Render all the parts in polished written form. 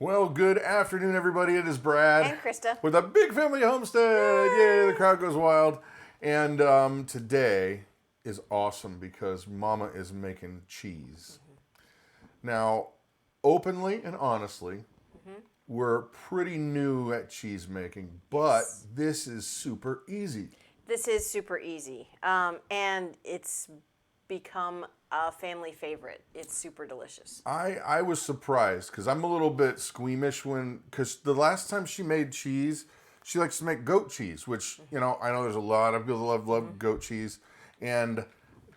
Well, good afternoon, everybody. It is Brad. And Christa. With a Big Family Homestead. Yay, the crowd goes wild. And today is awesome because Mama is making cheese. Now, openly and honestly, we're pretty new at cheese making, but this is super easy. This is super easy. And it's become a family favorite. It's super delicious. I was surprised because I'm a little bit squeamish because the last time she made cheese, she likes to make goat cheese, which, you know, I know there's a lot of people that love goat cheese. And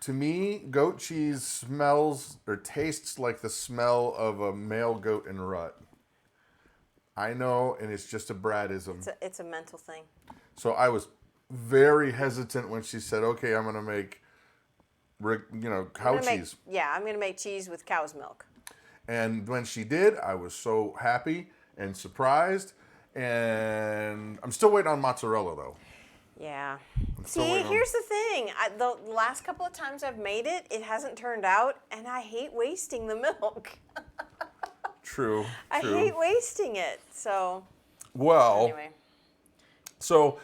to me, goat cheese smells or tastes like the smell of a male goat in rut. I know, and it's just a Bradism. It's a mental thing. So I was very hesitant when she said, okay, I'm going to make, cow cheese. I'm going to make cheese with cow's milk. And when she did, I was so happy and surprised. And I'm still waiting on mozzarella, though. Yeah. See, here's the thing. The last couple of times I've made it, it hasn't turned out, and I hate wasting the milk. True. I hate wasting it. So, well, anyway. So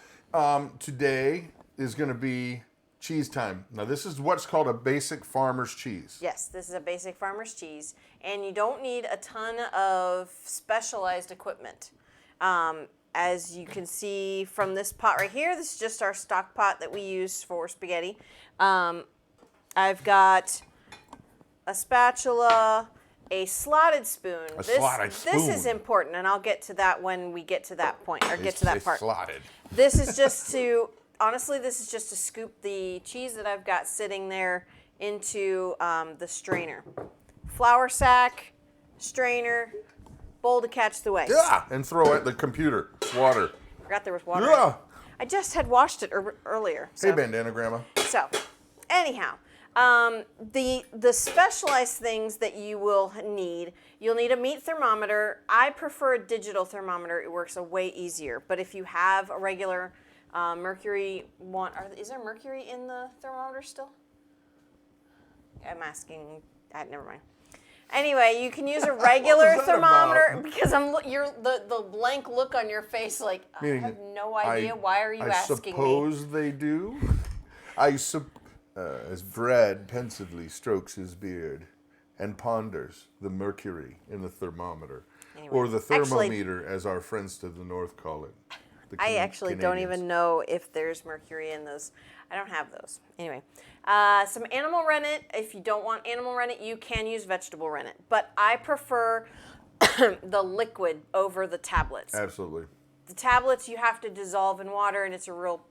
today is going to be cheese time. Now, this is what's called a basic farmer's cheese. Yes, this is a basic farmer's cheese, and you don't need a ton of specialized equipment. As you can see from this pot right here, this is just our stock pot that we use for spaghetti. I've got a spatula, a slotted spoon. This is important, and I'll get to that when we get to that point, or get to that part. Slotted. This is just to, honestly, this is just to scoop the cheese that I've got sitting there into the strainer. Flour sack, strainer, bowl to catch the waste. Yeah, and throw at the computer. Water. Forgot there was water. Yeah. I just had washed it earlier. So. Hey, bandana grandma. So, anyhow, the specialized things that you will need, you'll need a meat thermometer. I prefer a digital thermometer. It works way easier. But if you have a regular mercury one, is there mercury in the thermometer still? I'm asking. Never mind. Anyway, you can use a regular thermometer because the blank look on your face, like I have no idea. Why are you asking me? I suppose they do. As Brad pensively strokes his beard and ponders the mercury in the thermometer, or the thermometer, as our friends to the north call it. I actually don't even know if there's mercury in those. I don't have those. Anyway, some animal rennet. If you don't want animal rennet, you can use vegetable rennet. But I prefer the liquid over the tablets. Absolutely. The tablets you have to dissolve in water, and it's a real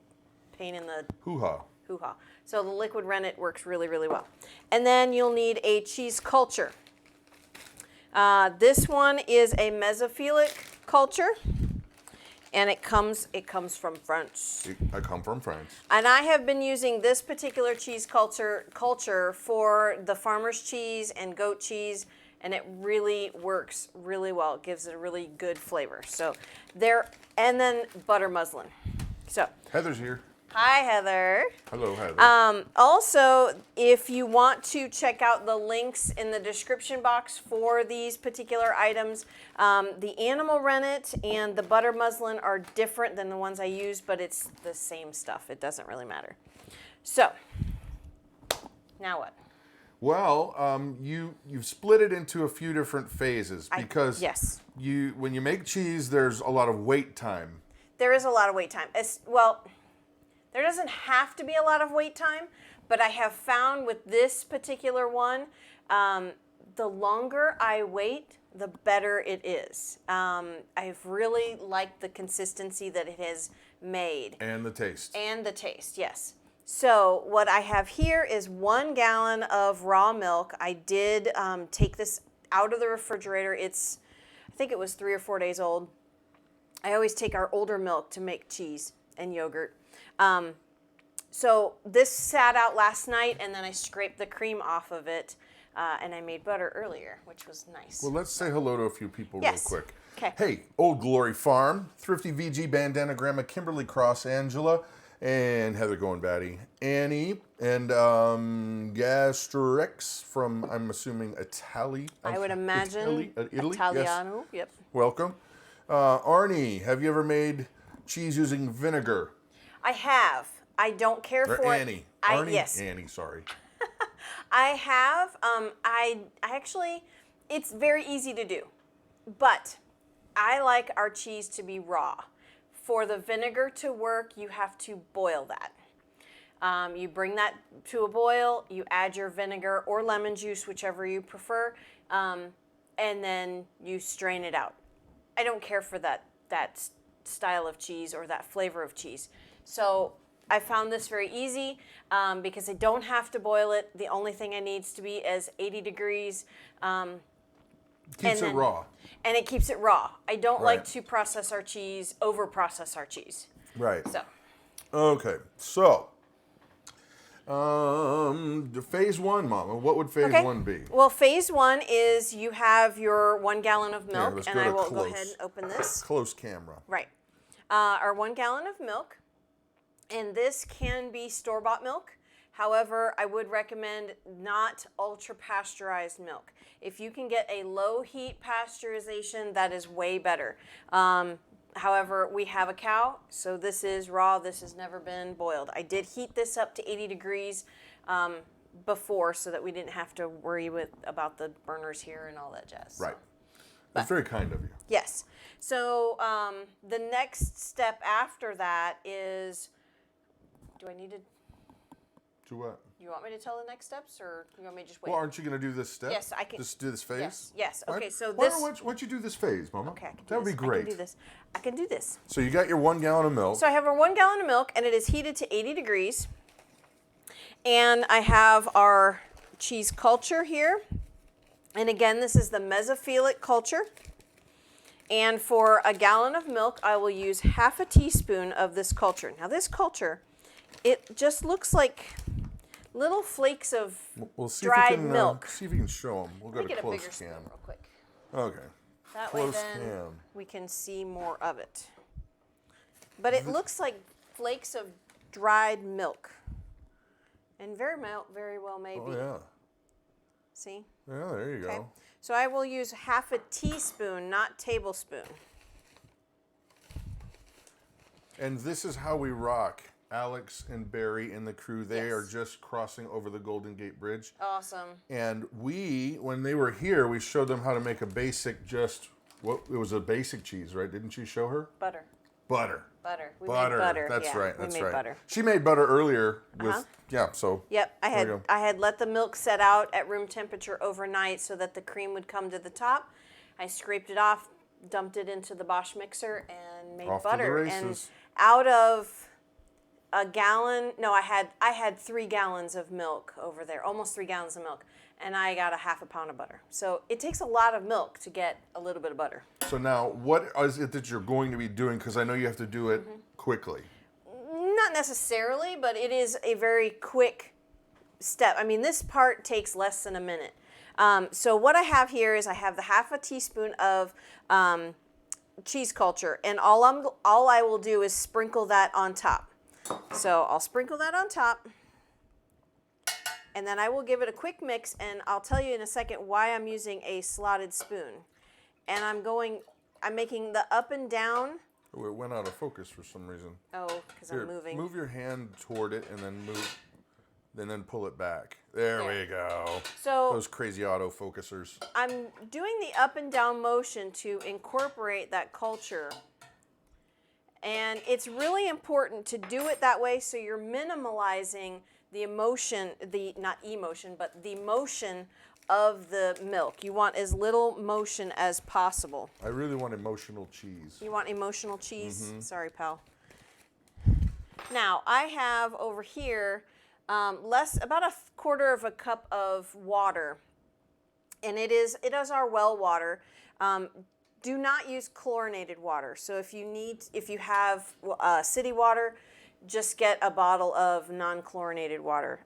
pain in the hoo-ha. Hoo-ha. So the liquid rennet works really, really well. And then you'll need a cheese culture. This one is a mesophilic culture. And it comes from France. I come from France. And I have been using this particular cheese culture for the farmer's cheese and goat cheese, and it really works really well. It gives it a really good flavor. So and then butter muslin. So Heather's here. Hi, Heather. Hello, Heather. Also, if you want to check out the links in the description box for these particular items, the animal rennet and the butter muslin are different than the ones I use, but it's the same stuff. It doesn't really matter. So, now what? Well, you've split it into a few different phases because yes. When you make cheese, there's a lot of wait time. There is a lot of wait time. There doesn't have to be a lot of wait time, but I have found with this particular one, the longer I wait, the better it is. I've really liked the consistency that it has made. And the taste. And the taste, yes. So what I have here is 1 gallon of raw milk. I did take this out of the refrigerator. I think it was 3 or 4 days old. I always take our older milk to make cheese and yogurt. So this sat out last night, and then I scraped the cream off of it, and I made butter earlier, which was nice. Well, let's say hello to a few people real quick. Okay. Hey, Old Glory Farm, Thrifty VG, Bandana Grandma, Kimberly Cross, Angela, And Heather going batty. Annie and Gastrix from, I'm assuming, Italy. I would imagine Italy. Italiano. Yes. Yep. Welcome. Arnie, have you ever made cheese using vinegar? I have. I don't care Or for Annie. it. Arnie? Yes. Annie, sorry. I have. I actually, it's very easy to do, but I like our cheese to be raw. For the vinegar to work, you have to boil that. You bring that to a boil, you add your vinegar or lemon juice, whichever you prefer, and then you strain it out. I don't care for that style of cheese or that flavor of cheese. So I found this very easy because I don't have to boil it. The only thing I needs to be is 80 degrees. Keeps it raw. And it keeps it raw. I don't Right. like to process our cheese, over-process our cheese. Right. So. Okay. So, phase one, Mama. What would phase one be? Well, phase one is you have your 1 gallon of milk, let's and go I to will close. go ahead and open this. Close camera. Right. Our 1 gallon of milk, and this can be store-bought milk. However, I would recommend not ultra-pasteurized milk. If you can get a low-heat pasteurization, that is way better. However, we have a cow, so this is raw. This has never been boiled. I did heat this up to 80 degrees before so that we didn't have to worry about the burners here and all that jazz. Right. That's very kind of you. Yes. So the next step after that is, do I need to... To what? You want me to tell the next steps, or you want me to just wait? Well, aren't you going to do this step? Yes, I can. Just do this phase? Yes. Yes. Okay. So Why this. don't you do this phase, Mama? Okay. I can do That would this. be great. I can do this. I can do this. So you got your 1 gallon of milk. So I have our 1 gallon of milk, and it is heated to 80 degrees. And I have our cheese culture here. And again, this is the mesophilic culture. And for a gallon of milk, I will use half a teaspoon of this culture. Now this culture, it just looks like little flakes of We'll see dried if we can, milk. See if you can show them. We'll go Let me to get a close bigger spoon cam. real quick. Okay. That Close way then cam. we can see more of it. But it looks like flakes of dried milk. And very well may Oh, be. yeah. See? Yeah, there you Okay. go. So I will use half a teaspoon, not tablespoon. And this is how we rock. Alex and Barry and the crew, they Yes. are just crossing over the Golden Gate Bridge. Awesome. And when they were here, we showed them how to make a basic it was a basic cheese, right? Didn't you show her? Butter. Butter. Butter. We Butter. made butter. That's Yeah, right. we That's made right. butter. She made butter earlier with, so. Yep, There you go. I had let the milk set out at room temperature overnight so that the cream would come to the top. I scraped it off, dumped it into the Bosch mixer, and made Off to the butter. races. And out of a gallon, no, I had 3 gallons of milk over there, almost 3 gallons of milk, and I got a half a pound of butter. So it takes a lot of milk to get a little bit of butter. So now, what is it that you're going to be doing? Because I know you have to do it quickly. Not necessarily, but it is a very quick step. I mean, this part takes less than a minute. So what I have here is I have the half a teaspoon of cheese culture, and all I will do is sprinkle that on top. So I'll sprinkle that on top, and then I will give it a quick mix, and I'll tell you in a second why I'm using a slotted spoon. And I'm making the up and down. Oh, it went out of focus for some reason. Oh, because Here, I'm moving. move your hand toward it and then pull it back. There we go. So Those crazy autofocusers. I'm doing the up and down motion to incorporate that culture. And it's really important to do it that way so you're minimalizing the emotion, not emotion, but the motion of the milk. You want as little motion as possible. I really want emotional cheese. You want emotional cheese? Sorry, pal. Now, I have over here about a quarter of a cup of water. And it is our well water. Do not use chlorinated water. So if you have city water, just get a bottle of non-chlorinated water.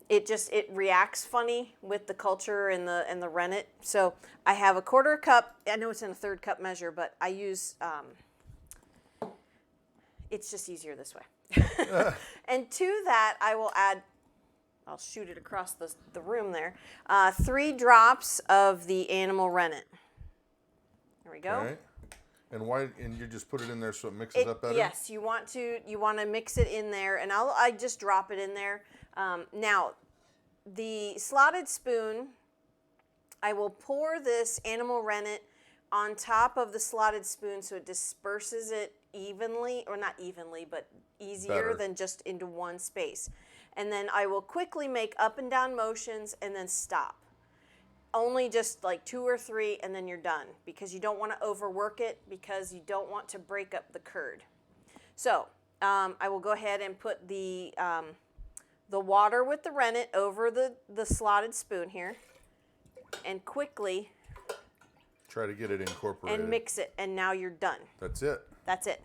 It reacts funny with the culture and the rennet. So I have a quarter cup. I know it's in a 1/3 cup measure, but I use. It's just easier this way. And to that, I will add, I'll shoot it across the room there, 3 drops of the animal rennet. There we go. Okay. And why? And you just put it in there so it mixes up better? Yes, you want to mix it in there, and I just drop it in there. Now, the slotted spoon, I will pour this animal rennet on top of the slotted spoon so it disperses it evenly, or not evenly, but easier than just into one space. And then I will quickly make up and down motions and then stop. Only just like 2 or 3, and then you're done, because you don't want to overwork it, because you don't want to break up the curd. So I will go ahead and put the water with the rennet over the slotted spoon here, and quickly try to get it incorporated. And mix it, and now you're done. That's it. That's it.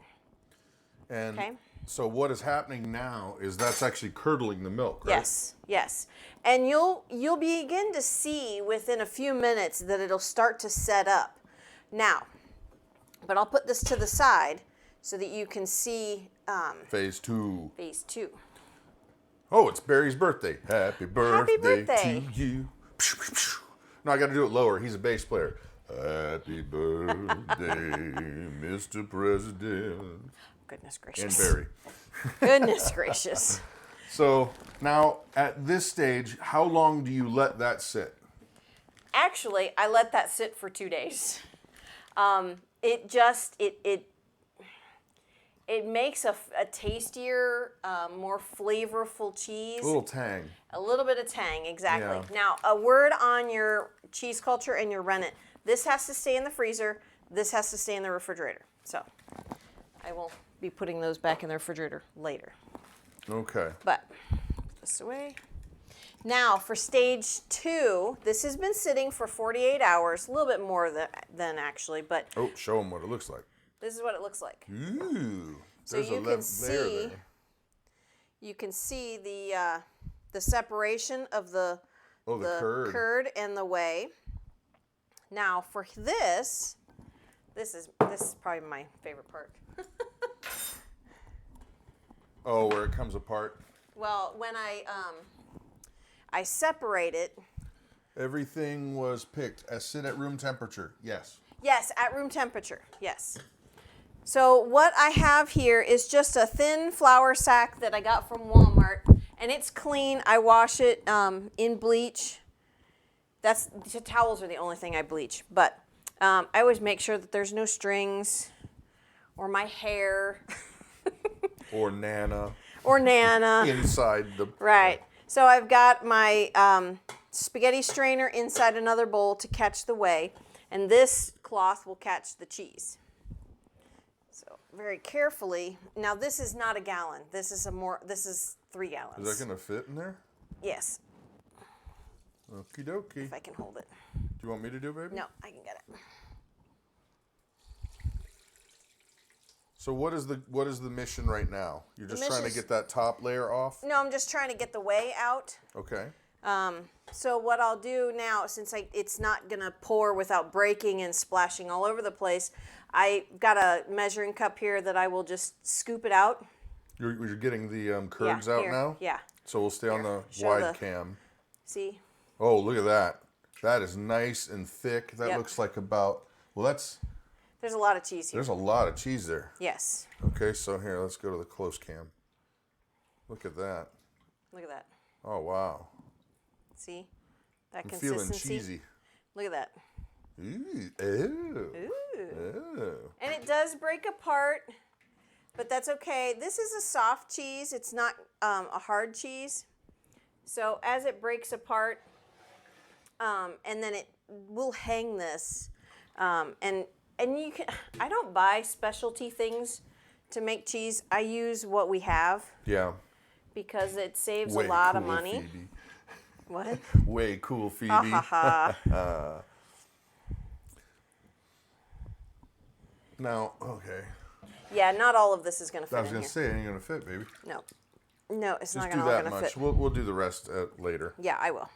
And okay. So what is happening now is that's actually curdling the milk, right? Yes, yes. And you'll begin to see within a few minutes that it'll start to set up. Now, but I'll put this to the side so that you can see phase 2. Phase 2. Oh, it's Barry's birthday. Happy birthday to you. No, I got to do it lower. He's a bass player. Happy birthday, Mr. President. Goodness gracious. And Barry. Goodness gracious. So now at this stage, how long do you let that sit? Actually, I let that sit for 2 days. It makes a tastier, more flavorful cheese. A little tang. A little bit of tang, exactly. Yeah. Now, a word on your cheese culture and your rennet. This has to stay in the freezer. This has to stay in the refrigerator. So I will be putting those back in the refrigerator later. Okay. But put this away. Now for stage 2, this has been sitting for 48 hours, a little bit more than actually, but oh, show them what it looks like. this is what it looks like. Ooh, So there's you a can layer see, there. you can see the separation of the curd and the whey. Now for this is probably my favorite part. Oh, where it comes apart. Well, when I separate it. Everything was picked as sit at room temperature. Yes. Yes, at room temperature. Yes. So what I have here is just a thin flour sack that I got from Walmart, and it's clean. I wash it in bleach. The towels are the only thing I bleach, but I always make sure that there's no strings or my hair. Or Nana. Or Nana. Inside the... Right. So I've got my spaghetti strainer inside another bowl to catch the whey, and this cloth will catch the cheese. So very carefully. Now this is not a gallon. This is 3 gallons. Is that going to fit in there? Yes. Okie dokie. If I can hold it. Do you want me to do it, baby? No, I can get it. So what is the mission right now? You're just trying to mission's- get that top layer off? No, I'm just trying to get the whey out. Okay. So what I'll do now, since it's not going to pour without breaking and splashing all over the place, I got a measuring cup here that I will just scoop it out. You're getting the curds out here. now? Yeah. So we'll stay on the Show wide the- cam. See? Oh, look at that. That is nice and thick. That Yep. looks like about, well, There's a lot of cheese here. there's a lot of cheese there. Yes. Okay, so here, let's go to the close cam. Look at that. Look at that. Oh, wow. See? That I'm consistency. feeling cheesy. Look at that. Ooh. Oh. Ooh. Oh. And it does break apart, but that's okay. This is a soft cheese. It's not a hard cheese. So as it breaks apart, and then it will hang this, and you can. I don't buy specialty things to make cheese. I use what we have. Yeah. Because it saves Way a lot cool, of money. Phoebe. What? Way cool, Phoebe. Ha ha ha. Now, okay. Yeah, not all of this is going to fit I was in going here. to say, it ain't going to fit, baby. No. No, it's Just not do going that to much. fit. We'll do the rest later. Yeah, I will.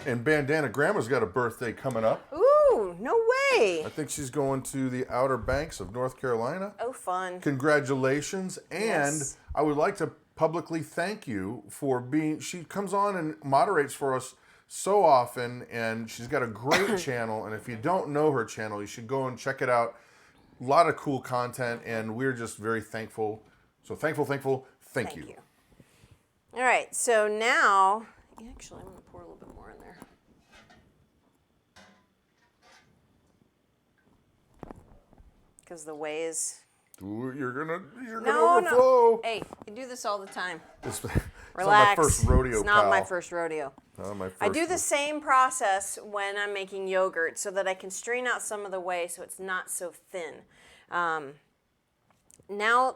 And Bandana Grandma's got a birthday coming up. Ooh, to? No way. I think she's going to the Outer Banks of North Carolina. Oh, fun. Congratulations. And Yes. I would like to publicly thank you for being, she comes on and moderates for us so often, and she's got a great channel. And if you don't know her channel, you should go and check it out. A lot of cool content, and we're just very thankful. So thankful. Thank you. All right, so now, actually, I'm going to pour a little bit more in there. Because the whey is... Ooh, you're gonna No. overflow. Hey, you do this all the time. It's Relax. not my first rodeo, It's not my pal. first rodeo. Not my I first do the same process when I'm making yogurt so that I can strain out some of the whey so it's not so thin. Now,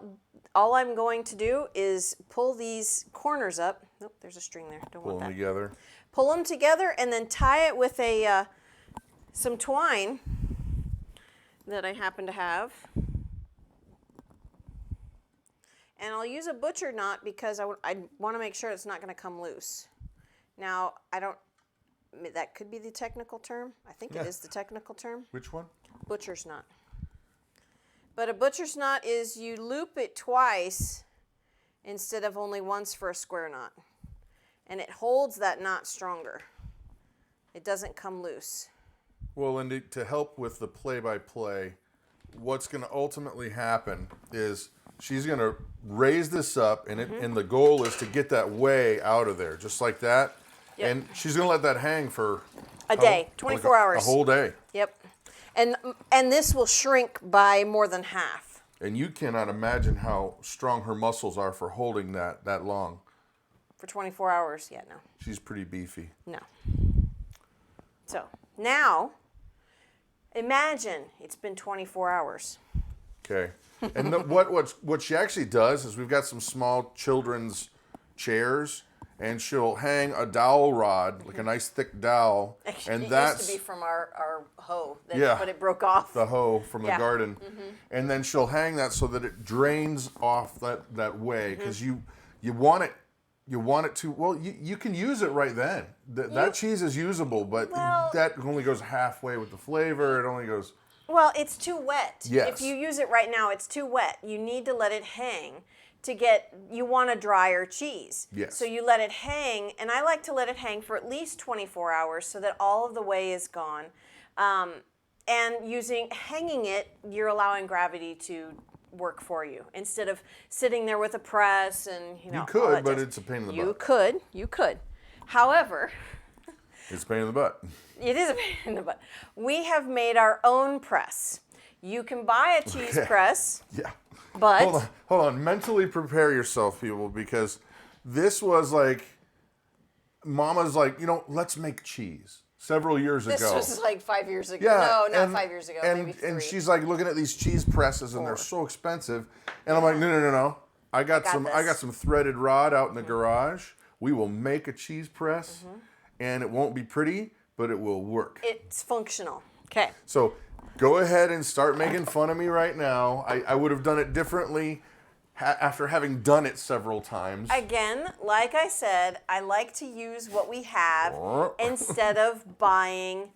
all I'm going to do is pull these corners up. Nope, there's a string there. Don't Pull want them that. together. Pull them together and then tie it with a some twine that I happen to have. And I'll use a butcher knot because I want to make sure it's not going to come loose. Now, that could be the technical term. I think it is the technical term. Which one? Butcher's knot. But a butcher's knot is you loop it twice instead of only once for a square knot. And it holds that knot stronger. It doesn't come loose. Well, and to help with the play-by-play, what's going to ultimately happen is she's going to raise this up, and and the goal is to get that whey out of there, just like that. Yep. And she's going to let that hang for A day, 24 like hours. A whole day. Yep. And this will shrink by more than half. And you cannot imagine how strong her muscles are for holding that long. For 24 hours, yeah, no. She's pretty beefy. No. So, now, imagine it's been 24 hours. Okay. And what she actually does is we've got some small children's chairs, and she'll hang a dowel rod, like a nice thick dowel. Actually, and it that's used to be from our hoe, Yeah. but it broke off. the hoe from the Yeah. garden. And then she'll hang that so that it drains off that whey, because you want it to, well, you can use it right then. That cheese is usable, but that only goes halfway with the flavor. It only goes... Well, it's too wet. Yes. If you use it right now, it's too wet. You need to let it hang you want a drier cheese. Yes. So you let it hang, and I like to let it hang for at least 24 hours so that all of the whey is gone. And hanging it, you're allowing gravity to work for you instead of sitting there with a press and, You all could, that but jazz. it's a pain in the You butt. could. However... It's a pain in the butt. It is a pain in the butt. We have made our own press. You can buy a cheese press, Yeah. but... Hold on. Mentally prepare yourself, people, because this was like, Mama's like, let's make cheese several years ago. This was like 5 years ago. Yeah, No, not 5 years ago, maybe 3. And she's like looking at these cheese presses, and they're so expensive. And I'm like, no. I got some threaded rod out in the garage. We will make a cheese press, and it won't be pretty, but it will work. It's functional. Okay. So go ahead and start making fun of me right now. I would have done it differently after having done it several times. Again, like I said, I like to use what we have instead of buying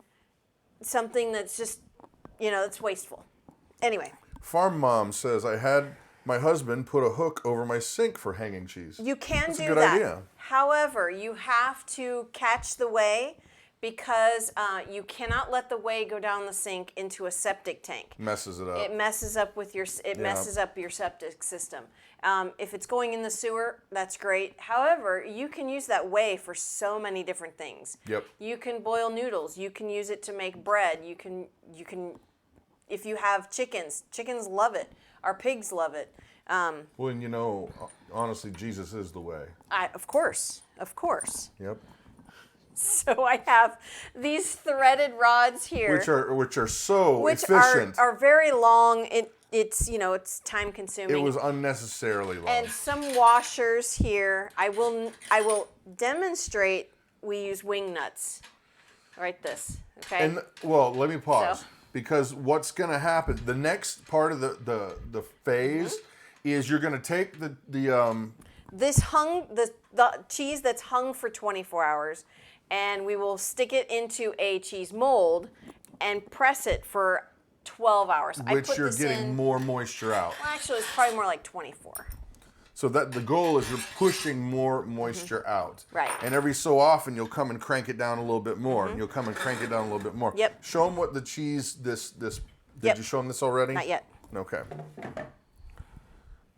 something that's just, that's wasteful. Anyway. Farm Mom says, I had my husband put a hook over my sink for hanging cheese. You can That's do a good that. idea. However, you have to catch the whey because you cannot let the whey go down the sink into a septic tank. Messes it up. It messes up with messes up your septic system. If it's going in the sewer, that's great. However, you can use that whey for so many different things. Yep. You can boil noodles. You can use it to make bread. You can. If you have chickens love it. Our pigs love it. Well, and honestly, Jesus is the way. Of course. Yep. So I have these threaded rods here, Which are so which efficient. are very long. It's time consuming. It was unnecessarily long. And some washers here. I will demonstrate. We use wing nuts. Right, this. Okay. And let me pause. So. Because what's going to happen, the next part of the phase is you're going to take the cheese that's hung for 24 hours, and we will stick it into a cheese mold, and press it for 12 hours. Which you're getting more moisture out. Well, actually, it's probably more like 24. So that the goal is you're pushing more moisture out. Right. And every so often you'll come and crank it down a little bit more. And you'll come and crank it down a little bit more. Yep. Show them what the cheese, did you show them this already? Not yet. Okay.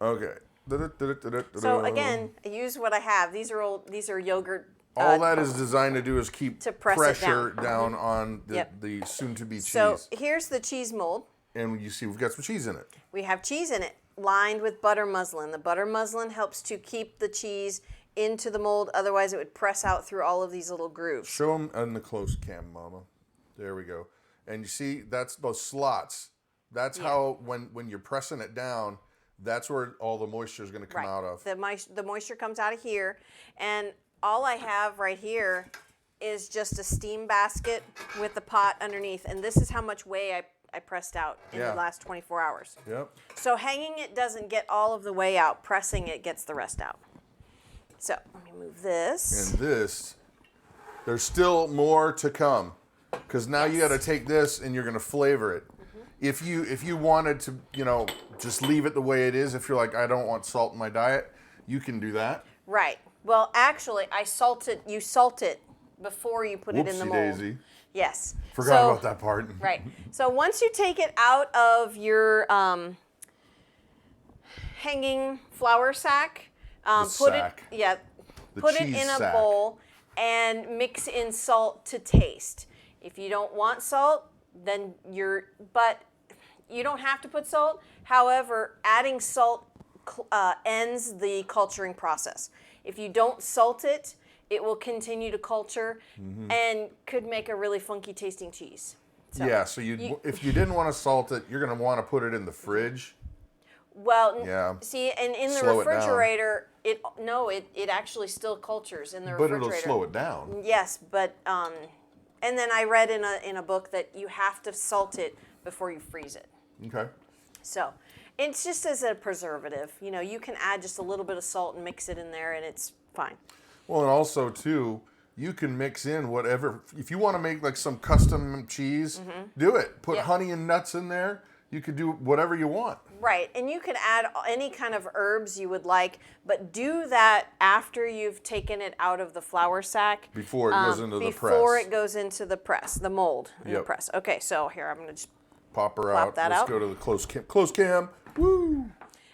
Okay. So again, I use what I have. These are yogurt. All that is designed to do is keep to press pressure it down on the soon-to-be cheese. So here's the cheese mold. And you see we've got some cheese in it. We have cheese in it, lined with butter muslin. The butter muslin helps to keep the cheese into the mold. Otherwise, it would press out through all of these little grooves. Show them in the close cam, Mama. There we go. And you see, that's those slots. That's how, when you're pressing it down, that's where all the moisture is going to come out of. The moisture comes out of here. And all I have right here is just a steam basket with the pot underneath. And this is how much whey I pressed out in the last 24 hours. Yep. So hanging it doesn't get all of the whey out. Pressing it gets the rest out. So let me move this. And this, there's still more to come. Because now you got to take this and you're going to flavor it. If you wanted to, just leave it the way it is, if you're like, I don't want salt in my diet, you can do that. Right. Well, actually, you salt it before you put it in the mold. Whoopsie-daisy. Yes. Forgot about that part. Right. So once you take it out of your hanging flour sack, put it in a bowl and mix in salt to taste. If you don't want salt, then but you don't have to put salt. However, adding salt ends the culturing process. If you don't salt it, it will continue to culture and could make a really funky tasting cheese. So if you didn't want to salt it, you're going to want to put it in the fridge. Well, see, and in the refrigerator, it actually still cultures in the refrigerator. But it'll slow it down. Yes, but and then I read in a book that you have to salt it before you freeze it. Okay. So it's just as a preservative. You can add just a little bit of salt and mix it in there, and it's fine. Well, and also too, you can mix in whatever. If you want to make like some custom cheese, do it. Put honey and nuts in there. You could do whatever you want. Right, and you could add any kind of herbs you would like, but do that after you've taken it out of the flour sack. Before it goes into the press. Before it goes into the press, the mold in the press. Okay, so here, I'm going to just pop her out. Let's go to the close cam. Woo!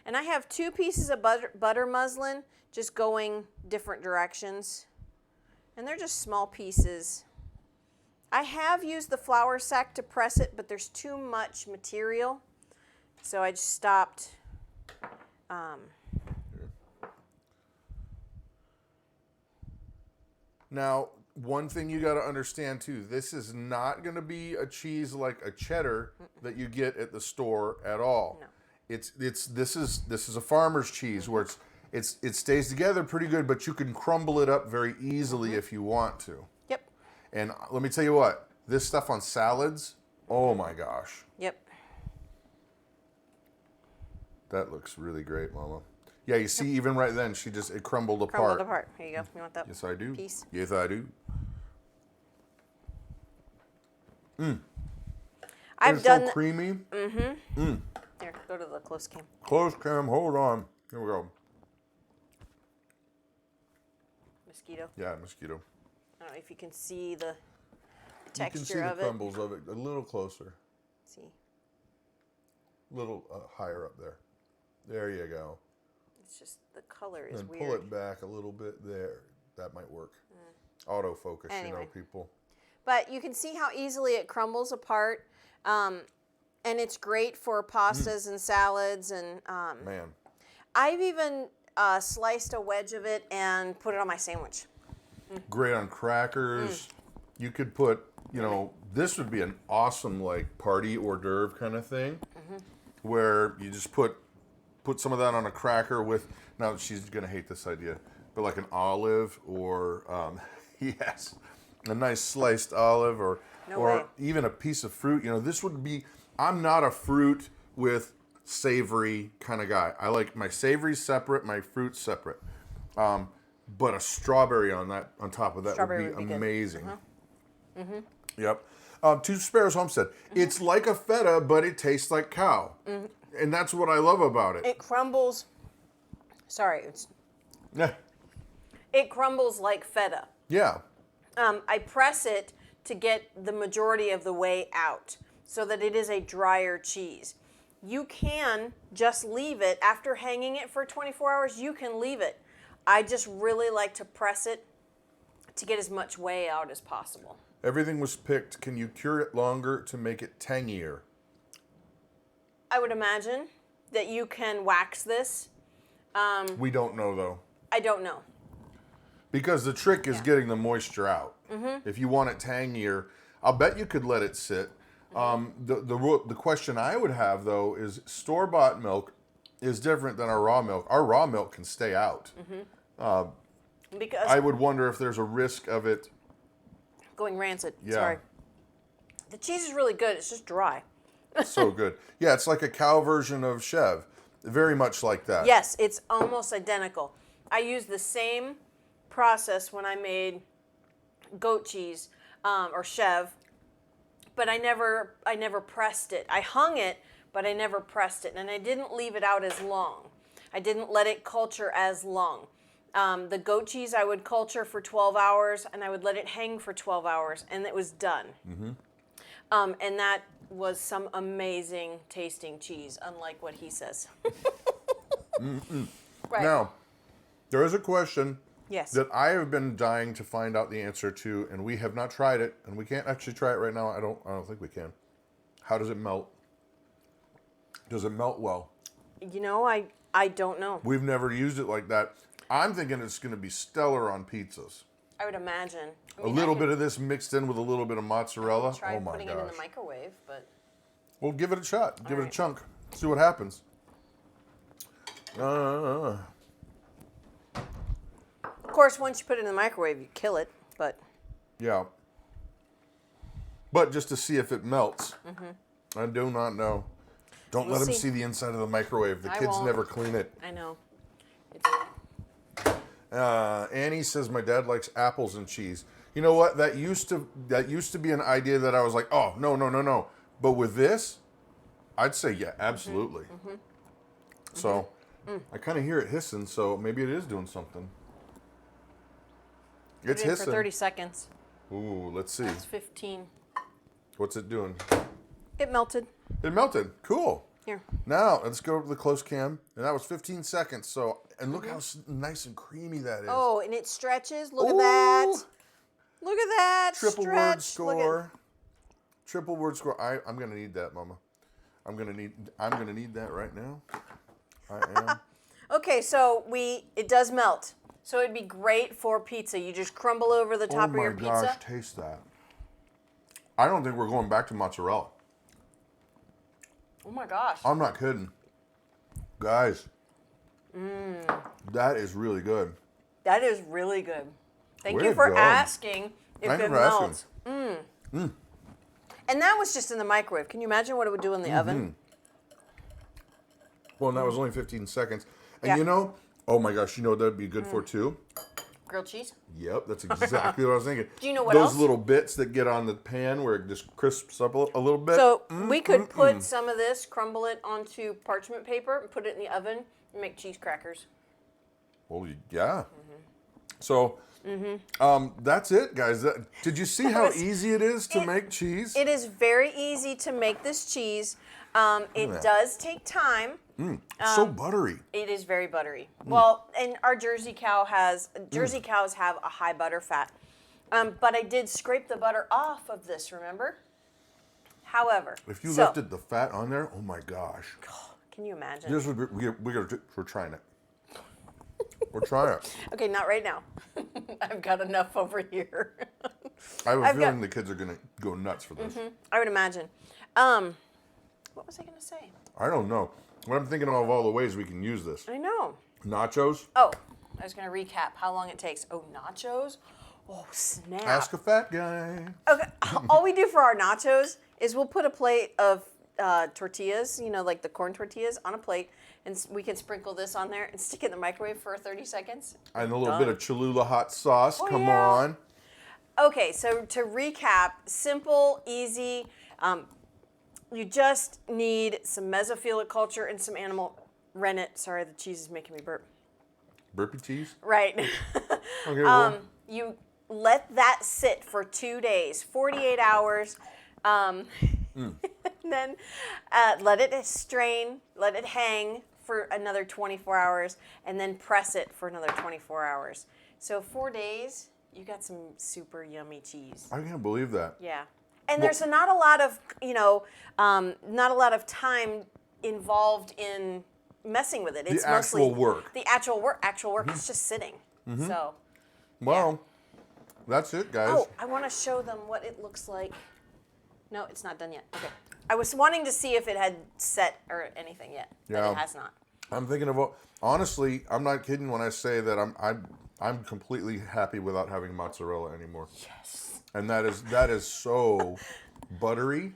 And I have 2 pieces of butter muslin just going different directions. And they're just small pieces. I have used the flour sack to press it, but there's too much material. So I just stopped. Now, one thing you got to understand too, this is not going to be a cheese like a cheddar that you get at the store at all. No. This is a farmer's cheese where it stays together pretty good, but you can crumble it up very easily if you want to. Yep. And let me tell you what, this stuff on salads, oh my gosh. Yep. That looks really great, Mama. Yeah, you see, even right then, it crumbled apart. Crumbled apart. Here you go. You want that? Yes, I do. Piece? Yes, I do. I've done so creamy. Here, go to the close cam. Close cam, hold on. Here we go. Mosquito. Yeah, mosquito. I don't know if you can see the texture you can see of the crumbles of it a little closer. Let's see. A little higher up there. There you go. It's just the color is and weird. Pull it back a little bit there. That might work. Autofocus, Anyway. people. But you can see how easily it crumbles apart. And it's great for pastas and salads. And Man. I've even sliced a wedge of it and put it on my sandwich. Great on crackers. You could put, this would be an awesome party hors d'oeuvre kind of thing, where you just put some of that on a cracker with. Now she's gonna hate this idea, but like an olive or yes, a nice sliced olive or even a piece of fruit. This would be. I'm not a fruit with savory kind of guy. I like my savory separate, my fruit separate. But a strawberry on top of that would be amazing. Yep. Two Sparrows Homestead. It's like a feta, but it tastes like cow. And that's what I love about it. It crumbles. Sorry, Yeah. it crumbles like feta. Yeah. I press it to get the majority of the way out so that it is a drier cheese. You can just leave it after hanging it for 24 hours. You can leave it. I just really like to press it to get as much whey out as possible. Everything was picked. Can you cure it longer to make it tangier? I would imagine that you can wax this. We don't know though. I don't know. Because the trick is getting the moisture out. If you want it tangier, I'll bet you could let it sit. The question I would have though is store-bought milk is different than our raw milk. Our raw milk can stay out. Because I would wonder if there's a risk of it. going rancid. Yeah. Sorry. The cheese is really good. It's just dry. So good. Yeah, it's like a cow version of Chev. Very much like that. Yes, it's almost identical. I used the same process when I made goat cheese or Chev, but I never pressed it. I hung it, but I never pressed it, and I didn't leave it out as long. I didn't let it culture as long. The goat cheese I would culture for 12 hours, and I would let it hang for 12 hours, and it was done. And that was some amazing tasting cheese, unlike what he says. Right. Now, there is a question Yes. that I have been dying to find out the answer to, and we have not tried it, and we can't actually try it right now. I don't think we can. How does it melt? Does it melt well? You know, I don't know. We've never used it like that. I'm thinking it's going to be stellar on pizzas. I would imagine. I A mean, little bit of this mixed in with a little bit of mozzarella. Try Oh my putting it in the gosh. microwave, but Well, give it a shot. Give it a right. chunk. See what happens. of course, once you put it in the microwave, you kill it. But Yeah. But just to see if it melts. I do not know. Don't We'll let them see. see the inside of the microwave. The I kids won't. never clean it. I know. Annie says my dad likes apples and cheese. You know what? That used to be an idea that I was like, oh no. But with this, I'd say yeah, absolutely. So I kind of hear it hissing, so maybe it is doing something. It's Put it in hissing. for 30 seconds. Ooh, let's see. It's 15. What's it doing? It melted. It melted. Cool. Here. Now let's go to the close cam, and that was 15 seconds. So, and look how nice and creamy that is. Oh, and it stretches. Look at that. Ooh. Look at that. Triple Stretch. word Look score. Triple word score. I'm gonna need that, Mama. I'm gonna need that right now. I am. Okay, so it does melt. So it'd be great for pizza. You just crumble over the top of your pizza. Oh my gosh, taste that. I don't think we're going back to mozzarella. Oh my gosh. I'm not kidding. Guys, that is really good. That is really good. Thank Way you to for go. asking if Thank you it for asking. melts. And that was just in the microwave. Can you imagine what it would do in the oven? Well, and that was only 15 seconds. And Yeah. you know, oh my gosh, you know what that'd be good for too? Grilled cheese? Yep, that's exactly what I was thinking. Do you know what Those else? little bits that get on the pan where it just crisps up a little bit. So we could put some of this, crumble it onto parchment paper, and put it in the oven and make cheese crackers. Well, yeah. So, that's it, guys. Did you see how easy it is to make cheese? It is very easy to make this cheese. It that. does take time. So buttery. It is very buttery. Well, and our Jersey cows have a high butter fat. But I did scrape the butter off of this, remember? However, If you lifted the fat on there, oh my gosh. can you imagine? This would be, we're trying it. We're trying it. Okay, not right now. I've got enough over here. I have a I've feeling got- the kids are going to go nuts for this. I would imagine. What was I going to say? I don't know. But I'm thinking of all the ways we can use this. I know. Nachos. Oh, I was going to recap how long it takes. Oh, nachos? Oh, snap. Ask a fat guy. Okay, all we do for our nachos is we'll put a plate of tortillas, like the corn tortillas, on a plate, and we can sprinkle this on there and stick it in the microwave for 30 seconds. And a little Done. bit of Cholula hot sauce. Oh, Come yeah. on. Okay, so to recap, simple, easy. You just need some mesophilic culture and some animal rennet. Sorry, the cheese is making me burp. Burpee cheese? Right. Okay, well. You let that sit for 2 days, 48 hours. Then let it strain, let it hang for another 24 hours, and then press it for another 24 hours. So 4 days, you got some super yummy cheese. I can't believe that. Yeah. And there's not a lot of, not a lot of time involved in messing with it. It's The actual work. The actual work is just sitting. So. Well, that's it, guys. Oh, I want to show them what it looks like. No, it's not done yet. Okay. I was wanting to see if it had set or anything yet, but it has not. I'm thinking of, honestly, I'm not kidding when I say that I'm completely happy without having mozzarella anymore. Yes. And that is so buttery.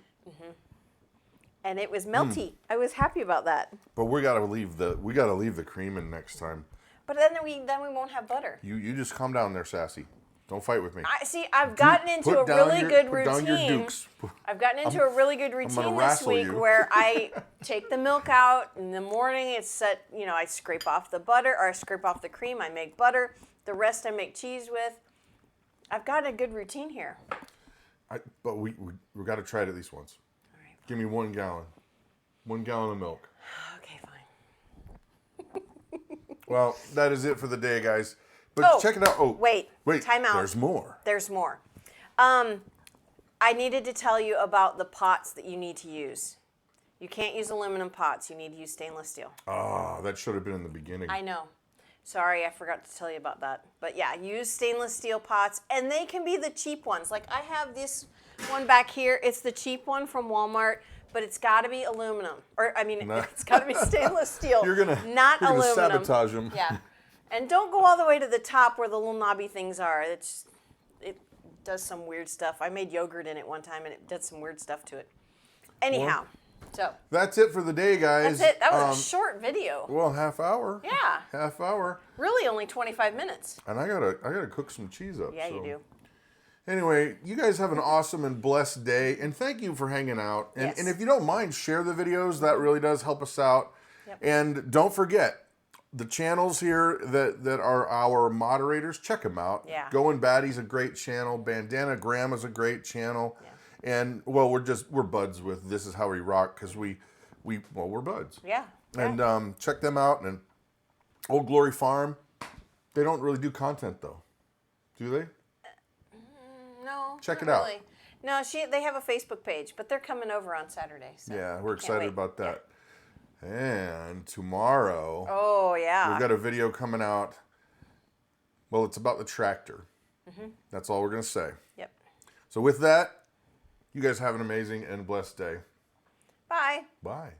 And it was melty. I was happy about that. But we gotta leave the cream in next time. But then we won't have butter. You just calm down there, Sassy. Don't fight with me. I've gotten into a really good routine. Put down your dukes. I've gotten into a really good routine this week where I take the milk out in the morning. It's set, I scrape off the butter or I scrape off the cream. I make butter. The rest I make cheese with. I've got a good routine here. But we got to try it at least once. All right. Give me 1 gallon. 1 gallon of milk. Okay, fine. Well, that is it for the day, guys. But check it out. Oh, wait. Time out. There's more. There's more. I needed to tell you about the pots that you need to use. You can't use aluminum pots. You need to use stainless steel. Ah, that should have been in the beginning. I know. Sorry, I forgot to tell you about that. But yeah, use stainless steel pots, and they can be the cheap ones. Like I have this one back here. It's the cheap one from Walmart, but it's got to be aluminum. It's got to be stainless steel. You're gonna aluminum. sabotage them. Yeah. And don't go all the way to the top where the little knobby things are. It does some weird stuff. I made yogurt in it one time, and it did some weird stuff to it. Anyhow. So that's it for the day, guys. that's it. That was a short video. Well, half hour. Yeah. Half hour. Really, only 25 minutes. And I gotta cook some cheese up. Yeah, you do. Anyway, you guys have an awesome and blessed day, and thank you for hanging out. And, Yes. and if you don't mind, share the videos. That really does help us out. Yep. And don't forget, the channels here that are our moderators, check them out. Yeah. Going Baddie's a great channel. Bandana Grandma's a great channel. Yeah. And well, we're buds with This Is How We Rock because we're buds. Yeah. And check them out. And Old Glory Farm, they don't really do content though, do they? No. Check not it out. really. No, they have a Facebook page, but they're coming over on Saturday. So Yeah, we're excited wait. about that. And tomorrow, Oh yeah. we've got a video coming out. Well, it's about the tractor. That's all we're gonna say. Yep. So with that, you guys have an amazing and blessed day. Bye. Bye.